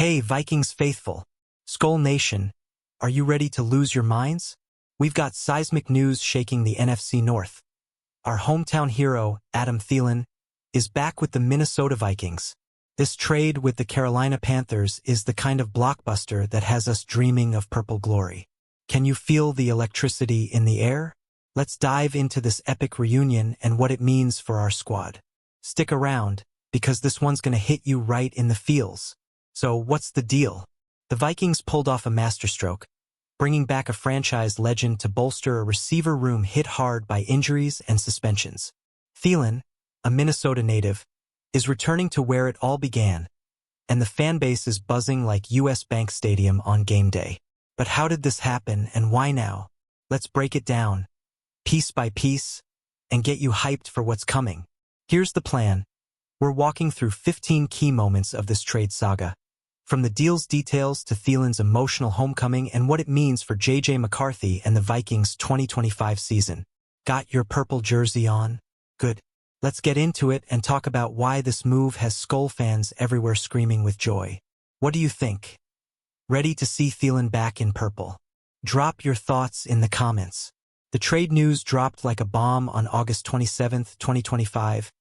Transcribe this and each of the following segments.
Hey, Vikings faithful, Skull Nation, are you ready to lose your minds? We've got seismic news shaking the NFC North. Our hometown hero, Adam Thielen, is back with the Minnesota Vikings. This trade with the Carolina Panthers is the kind of blockbuster that has us dreaming of purple glory. Can you feel the electricity in the air? Let's dive into this epic reunion and what it means for our squad. Stick around, because this one's gonna hit you right in the feels. So what's the deal? The Vikings pulled off a masterstroke, bringing back a franchise legend to bolster a receiver room hit hard by injuries and suspensions. Thielen, a Minnesota native, is returning to where it all began, and the fan base is buzzing like US Bank Stadium on game day. But how did this happen and why now? Let's break it down, piece by piece, and get you hyped for what's coming. Here's the plan. We're walking through 15 key moments of this trade saga, from the deal's details to Thielen's emotional homecoming and what it means for J.J. McCarthy and the Vikings' 2025 season. Got your purple jersey on? Good. Let's get into it and talk about why this move has Skull fans everywhere screaming with joy. What do you think? Ready to see Thielen back in purple? Drop your thoughts in the comments. The trade news dropped like a bomb on August 27, 2025,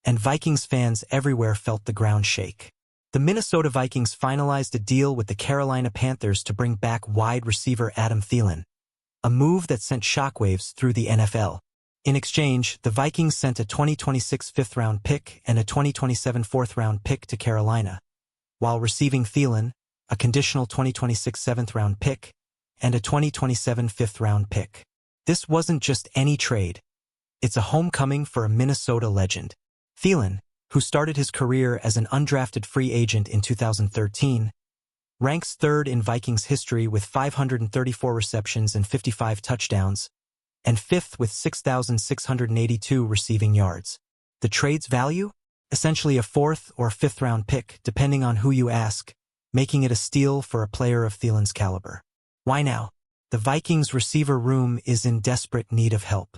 and Vikings fans everywhere felt the ground shake. The Minnesota Vikings finalized a deal with the Carolina Panthers to bring back wide receiver Adam Thielen, a move that sent shockwaves through the NFL. In exchange, the Vikings sent a 2026 fifth-round pick and a 2027 fourth-round pick to Carolina, while receiving Thielen, a conditional 2026 seventh-round pick, and a 2027 fifth-round pick. This wasn't just any trade. It's a homecoming for a Minnesota legend. Thielen, who started his career as an undrafted free agent in 2013, ranks third in Vikings history with 534 receptions and 55 touchdowns, and fifth with 6,682 receiving yards. The trade's value? Essentially a fourth or fifth-round pick, depending on who you ask, making it a steal for a player of Thielen's caliber. Why now? The Vikings' receiver room is in desperate need of help.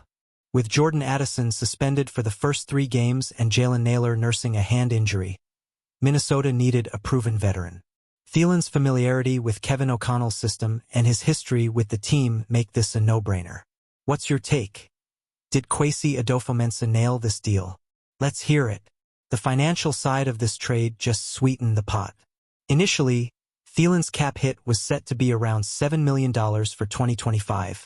With Jordan Addison suspended for the first 3 games and Jalen Nailor nursing a hand injury, Minnesota needed a proven veteran. Thielen's familiarity with Kevin O'Connell's system and his history with the team make this a no-brainer. What's your take? Did Kwesi Adofo-Mensah nail this deal? Let's hear it. The financial side of this trade just sweetened the pot. Initially, Thielen's cap hit was set to be around $7 million for 2025.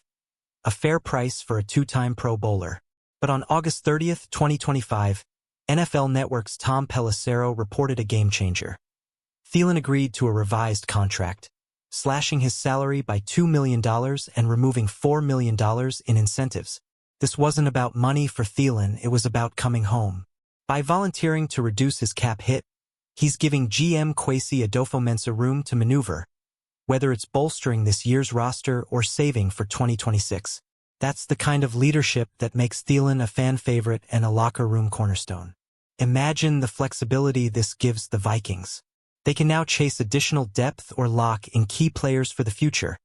A fair price for a 2-time Pro Bowler. But on August 30, 2025, NFL Network's Tom Pelissero reported a game-changer. Thielen agreed to a revised contract, slashing his salary by $2 million and removing $4 million in incentives. This wasn't about money for Thielen, it was about coming home. By volunteering to reduce his cap hit, he's giving GM Kwesi Adofo-Mensah room to maneuver, whether it's bolstering this year's roster or saving for 2026. That's the kind of leadership that makes Thielen a fan favorite and a locker room cornerstone. Imagine the flexibility this gives the Vikings. They can now chase additional depth or lock in key players for the future,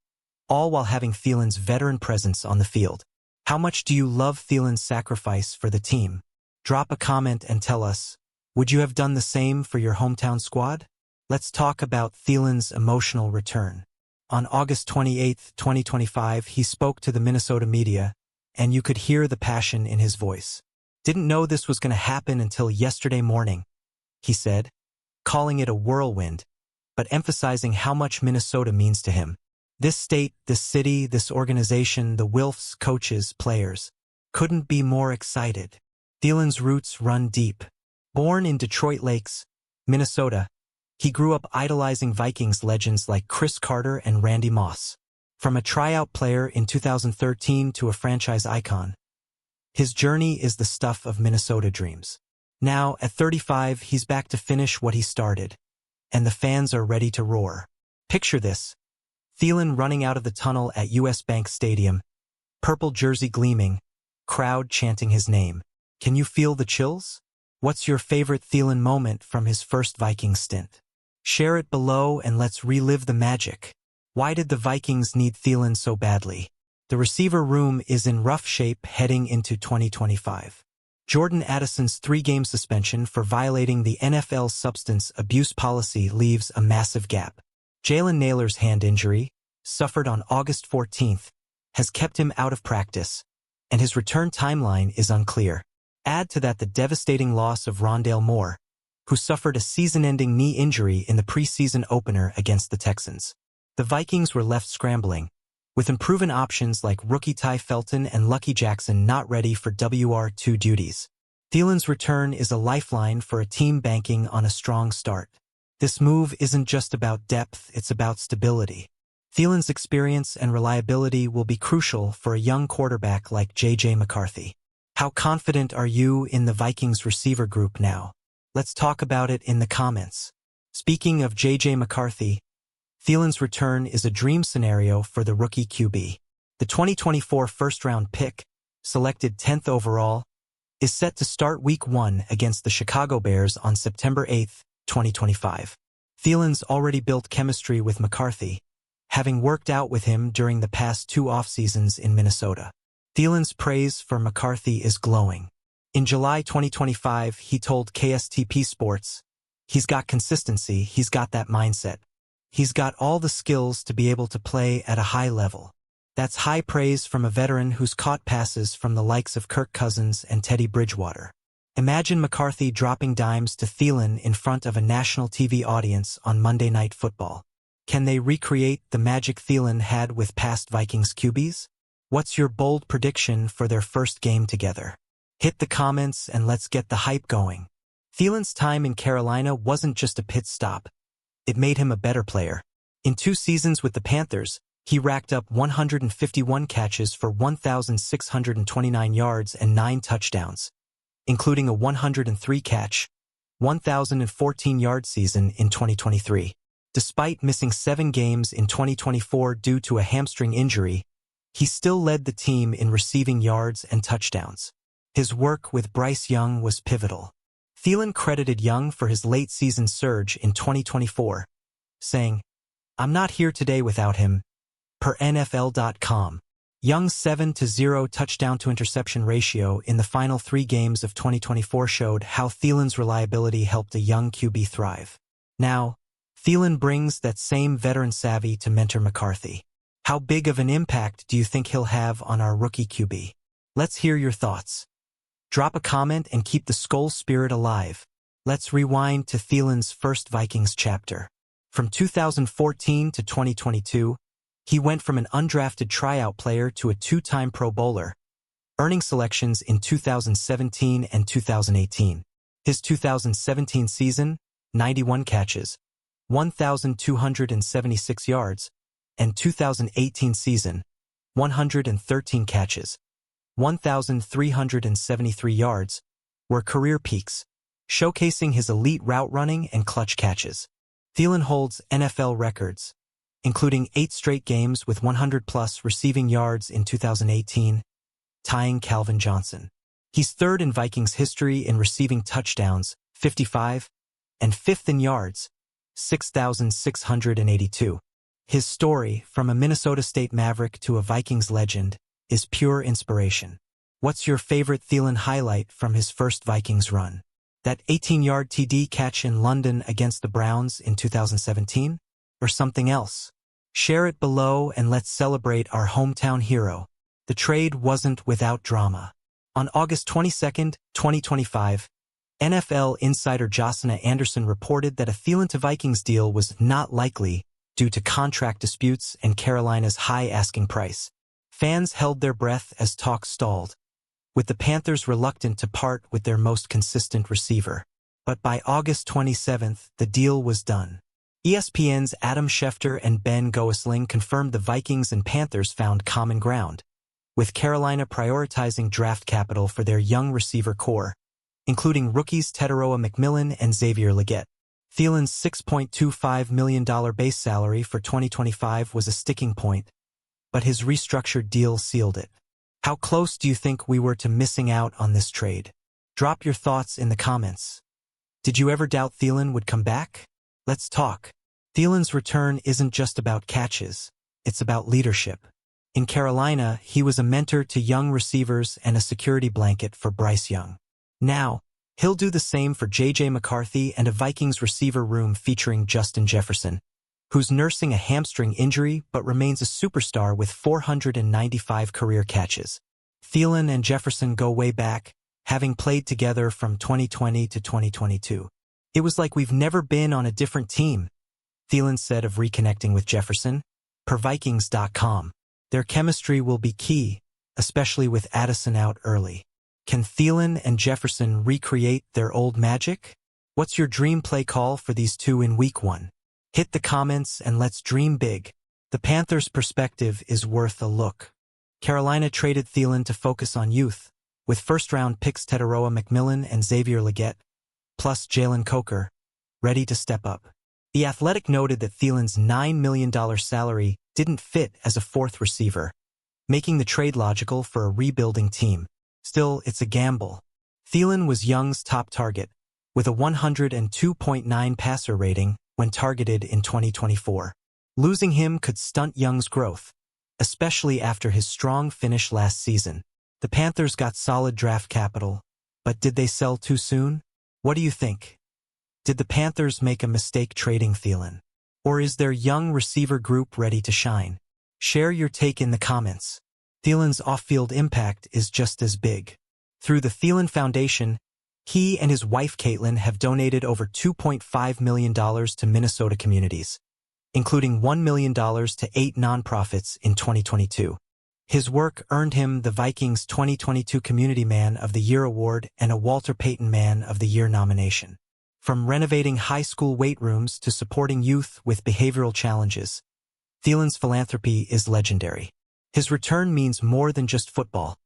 all while having Thielen's veteran presence on the field. How much do you love Thielen's sacrifice for the team? Drop a comment and tell us, would you have done the same for your hometown squad? Let's talk about Thielen's emotional return. On August 28, 2025, he spoke to the Minnesota media, and you could hear the passion in his voice. Didn't know this was going to happen until yesterday morning, he said, calling it a whirlwind, but emphasizing how much Minnesota means to him. This state, this city, this organization, the Wilfs, coaches, players, couldn't be more excited. Thielen's roots run deep. Born in Detroit Lakes, Minnesota, he grew up idolizing Vikings legends like Chris Carter and Randy Moss. From a tryout player in 2013 to a franchise icon, his journey is the stuff of Minnesota dreams. Now, at 35, he's back to finish what he started, and the fans are ready to roar. Picture this. Thielen running out of the tunnel at US Bank Stadium, purple jersey gleaming, crowd chanting his name. Can you feel the chills? What's your favorite Thielen moment from his first Vikings stint? Share it below and let's relive the magic. Why did the Vikings need Thielen so badly? The receiver room is in rough shape heading into 2025. Jordan Addison's 3-game suspension for violating the NFL's substance abuse policy leaves a massive gap. Jalen Nailor's hand injury, suffered on August 14th, has kept him out of practice, and his return timeline is unclear. Add to that the devastating loss of Rondale Moore, who suffered a season-ending knee injury in the preseason opener against the Texans. The Vikings were left scrambling, with unproven options like rookie Ty Felton and Lucky Jackson not ready for WR2 duties. Thielen's return is a lifeline for a team banking on a strong start. This move isn't just about depth, it's about stability. Thielen's experience and reliability will be crucial for a young quarterback like J.J. McCarthy. How confident are you in the Vikings receiver group now? Let's talk about it in the comments. Speaking of J.J. McCarthy, Thielen's return is a dream scenario for the rookie QB. The 2024 first-round pick, selected 10th overall, is set to start Week 1 against the Chicago Bears on September 8, 2025. Thielen's already built chemistry with McCarthy, having worked out with him during the past 2 off-seasons in Minnesota. Thielen's praise for McCarthy is glowing. In July 2025, he told KSTP Sports, "He's got consistency, he's got that mindset. He's got all the skills to be able to play at a high level." That's high praise from a veteran who's caught passes from the likes of Kirk Cousins and Teddy Bridgewater. Imagine McCarthy dropping dimes to Thielen in front of a national TV audience on Monday Night Football. Can they recreate the magic Thielen had with past Vikings QBs? What's your bold prediction for their first game together? Hit the comments and let's get the hype going. Thielen's time in Carolina wasn't just a pit stop. It made him a better player. In 2 seasons with the Panthers, he racked up 151 catches for 1,629 yards and 9 touchdowns, including a 103-catch, 1,014-yard season in 2023. Despite missing 7 games in 2024 due to a hamstring injury, he still led the team in receiving yards and touchdowns. His work with Bryce Young was pivotal. Thielen credited Young for his late-season surge in 2024, saying, "I'm not here today without him," per NFL.com. Young's 7-0 touchdown-to-interception ratio in the final 3 games of 2024 showed how Thielen's reliability helped a young QB thrive. Now, Thielen brings that same veteran savvy to mentor McCarthy. How big of an impact do you think he'll have on our rookie QB? Let's hear your thoughts. Drop a comment and keep the Skol spirit alive. Let's rewind to Thielen's first Vikings chapter. From 2014 to 2022, he went from an undrafted tryout player to a 2-time Pro Bowler, earning selections in 2017 and 2018. His 2017 season, 91 catches, 1,276 yards, and 2018 season, 113 catches, 1,373 yards, were career peaks, showcasing his elite route running and clutch catches. Thielen holds NFL records, including 8 straight games with 100-plus receiving yards in 2018, tying Calvin Johnson. He's 3rd in Vikings history in receiving touchdowns, 55, and 5th in yards, 6,682. His story, from a Minnesota State Maverick to a Vikings legend, is pure inspiration. What's your favorite Thielen highlight from his first Vikings run? That 18-yard TD catch in London against the Browns in 2017? Or something else? Share it below and let's celebrate our hometown hero. The trade wasn't without drama. On August 22, 2025, NFL insider Josina Anderson reported that a Thielen to Vikings deal was not likely due to contract disputes and Carolina's high asking price. Fans held their breath as talk stalled, with the Panthers reluctant to part with their most consistent receiver. But by August 27th, the deal was done. ESPN's Adam Schefter and Ben Goesling confirmed the Vikings and Panthers found common ground, with Carolina prioritizing draft capital for their young receiver core, including rookies Teteroa McMillan and Xavier Legette. Thielen's $6.25 million base salary for 2025 was a sticking point, but his restructured deal sealed it. How close do you think we were to missing out on this trade? Drop your thoughts in the comments. Did you ever doubt Thielen would come back? Let's talk. Thielen's return isn't just about catches, it's about leadership. In Carolina, he was a mentor to young receivers and a security blanket for Bryce Young. Now, he'll do the same for J.J. McCarthy and a Vikings receiver room featuring Justin Jefferson, who's nursing a hamstring injury but remains a superstar with 495 career catches. Thielen and Jefferson go way back, having played together from 2020 to 2022. It was like we've never been on a different team, Thielen said of reconnecting with Jefferson, per Vikings.com. Their chemistry will be key, especially with Addison out early. Can Thielen and Jefferson recreate their old magic? What's your dream play call for these two in Week 1? Hit the comments and let's dream big. The Panthers' perspective is worth a look. Carolina traded Thielen to focus on youth, with first-round picks Teteroa McMillan and Xavier Legette, plus Jalen Coker, ready to step up. The Athletic noted that Thielen's $9 million salary didn't fit as a fourth receiver, making the trade logical for a rebuilding team. Still, it's a gamble. Thielen was Young's top target, with a 102.9 passer rating when targeted in 2024. Losing him could stunt Young's growth, especially after his strong finish last season. The Panthers got solid draft capital, but did they sell too soon? What do you think? Did the Panthers make a mistake trading Thielen? Or is their young receiver group ready to shine? Share your take in the comments. Thielen's off-field impact is just as big. Through the Thielen Foundation, he and his wife Caitlin have donated over $2.5 million to Minnesota communities, including $1 million to 8 nonprofits in 2022. His work earned him the Vikings 2022 Community Man of the Year award and a Walter Payton Man of the Year nomination. From renovating high school weight rooms to supporting youth with behavioral challenges, Thielen's philanthropy is legendary. His return means more than just football.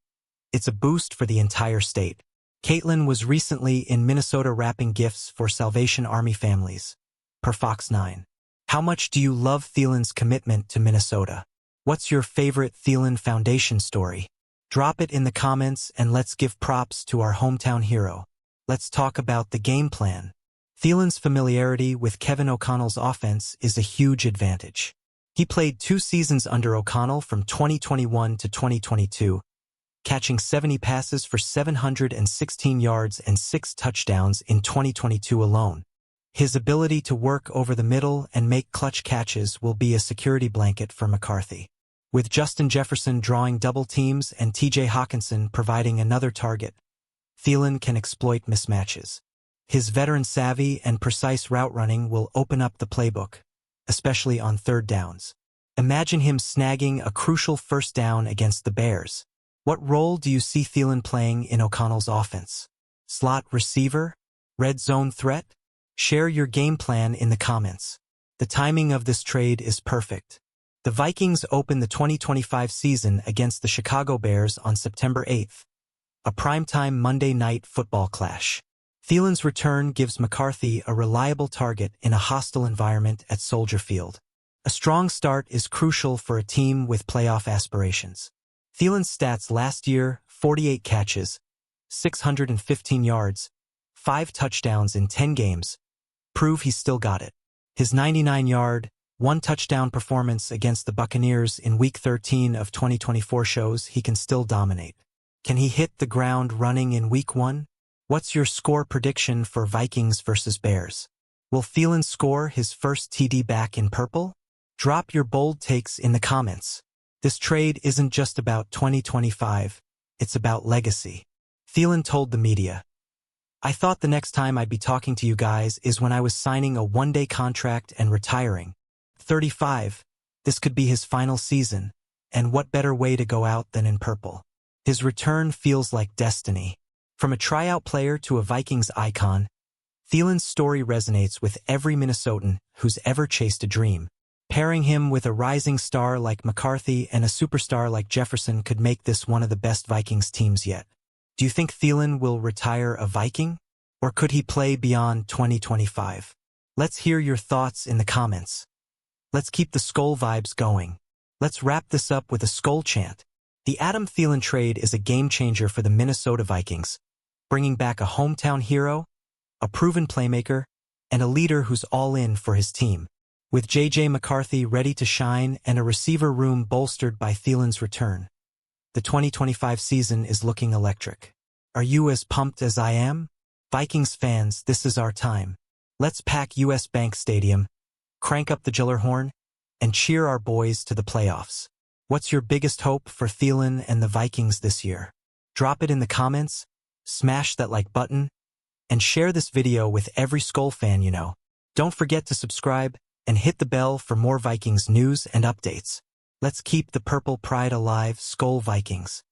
It's a boost for the entire state. Caitlin was recently in Minnesota wrapping gifts for Salvation Army families, per Fox 9. How much do you love Thielen's commitment to Minnesota? What's your favorite Thielen Foundation story? Drop it in the comments and let's give props to our hometown hero. Let's talk about the game plan. Thielen's familiarity with Kevin O'Connell's offense is a huge advantage. He played 2 seasons under O'Connell from 2021 to 2022, catching 70 passes for 716 yards and 6 touchdowns in 2022 alone. His ability to work over the middle and make clutch catches will be a security blanket for McCarthy. With Justin Jefferson drawing double teams and TJ Hawkinson providing another target, Thielen can exploit mismatches. His veteran savvy and precise route running will open up the playbook, especially on third downs. Imagine him snagging a crucial first down against the Bears. What role do you see Thielen playing in O'Connell's offense? Slot receiver? Red zone threat? Share your game plan in the comments. The timing of this trade is perfect. The Vikings open the 2025 season against the Chicago Bears on September 8th, a primetime Monday night football clash. Thielen's return gives McCarthy a reliable target in a hostile environment at Soldier Field. A strong start is crucial for a team with playoff aspirations. Thielen's stats last year: 48 catches, 615 yards, 5 touchdowns in 10 games, prove he's still got it. His 99-yard, 1-touchdown performance against the Buccaneers in Week 13 of 2024 shows he can still dominate. Can he hit the ground running in Week 1? What's your score prediction for Vikings versus Bears? Will Thielen score his first TD back in purple? Drop your bold takes in the comments. This trade isn't just about 2025, it's about legacy. Thielen told the media, "I thought the next time I'd be talking to you guys is when I was signing a one-day contract and retiring. 35, this could be his final season, and what better way to go out than in purple." His return feels like destiny. From a tryout player to a Vikings icon, Thielen's story resonates with every Minnesotan who's ever chased a dream. Pairing him with a rising star like McCarthy and a superstar like Jefferson could make this one of the best Vikings teams yet. Do you think Thielen will retire a Viking? Or could he play beyond 2025? Let's hear your thoughts in the comments. Let's keep the Skol vibes going. Let's wrap this up with a Skol chant. The Adam Thielen trade is a game-changer for the Minnesota Vikings, bringing back a hometown hero, a proven playmaker, and a leader who's all in for his team. With J.J. McCarthy ready to shine and a receiver room bolstered by Thielen's return, the 2025 season is looking electric. Are you as pumped as I am? Vikings fans, this is our time. Let's pack US Bank Stadium, crank up the Gillerhorn, and cheer our boys to the playoffs. What's your biggest hope for Thielen and the Vikings this year? Drop it in the comments, smash that like button, and share this video with every Skol fan you know. Don't forget to subscribe and hit the bell for more Vikings news and updates. Let's keep the purple pride alive, Skol Vikings.